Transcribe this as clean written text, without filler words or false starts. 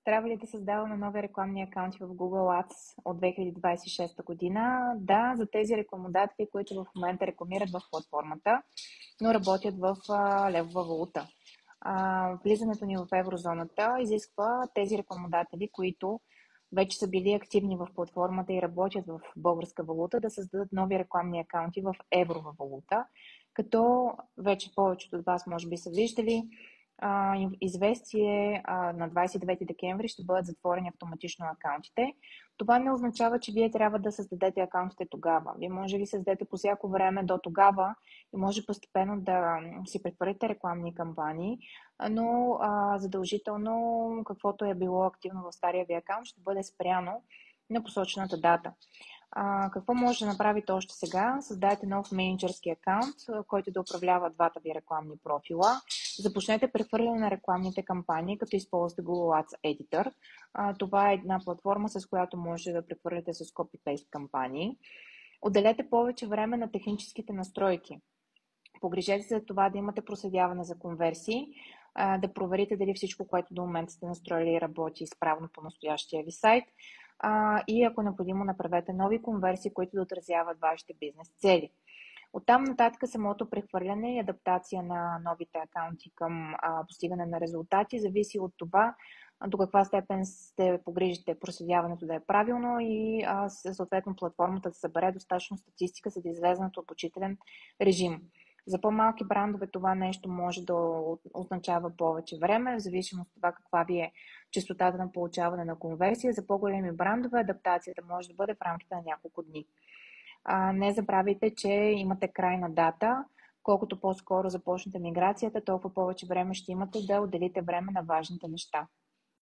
Трябва ли да създаваме нови рекламни акаунти в Google Ads от 2026 година? Да, за тези рекламодатели, които в момента рекламират в платформата, но работят в левова валута. Влизането ни в еврозоната изисква тези рекламодатели, които вече са били активни в платформата и работят в българска валута, да създадат нови рекламни акаунти в еврова валута, като вече повечето от вас може би са виждали известие на 29 декември ще бъдат затворени автоматично акаунтите. Това не означава, че вие трябва да създадете акаунтите тогава. Вие може да ги създадете по всяко време до тогава и може постепенно да си прехвърлите рекламни кампании, но задължително каквото е било активно в стария ви акаунт ще бъде спряно на посочената дата. Какво може да направите още сега? Създайте нов менеджерски акаунт, който да управлява двата ви рекламни профила. Започнете прехвърляне на рекламните кампании, като използвате Google Ads Editor. Това е една платформа, с която можете да прехвърляте с copy-paste кампании. Отделете повече време на техническите настройки. Погрижете се за това да имате проследяване за конверсии, да проверите дали всичко, което до момента сте настроили, работи изправно по настоящия ви сайт. И ако необходимо, направете нови конверсии, които да отразяват вашите бизнес цели. Оттам нататък самото прехвърляне и адаптация на новите акаунти към постигане на резултати зависи от това до каква степен сте погрижите проследяването да е правилно и съответно платформата да събере достатъчно статистика, за да излезе на обучителен режим. За по-малки брандове това нещо може да означава повече време, в зависимост от това каква ви е честотата на получаване на конверсия. За по-големи брандове адаптацията може да бъде в рамките на няколко дни. Не забравяйте, че имате крайна дата. Колкото по-скоро започнете миграцията, толкова повече време ще имате да отделите време на важните неща.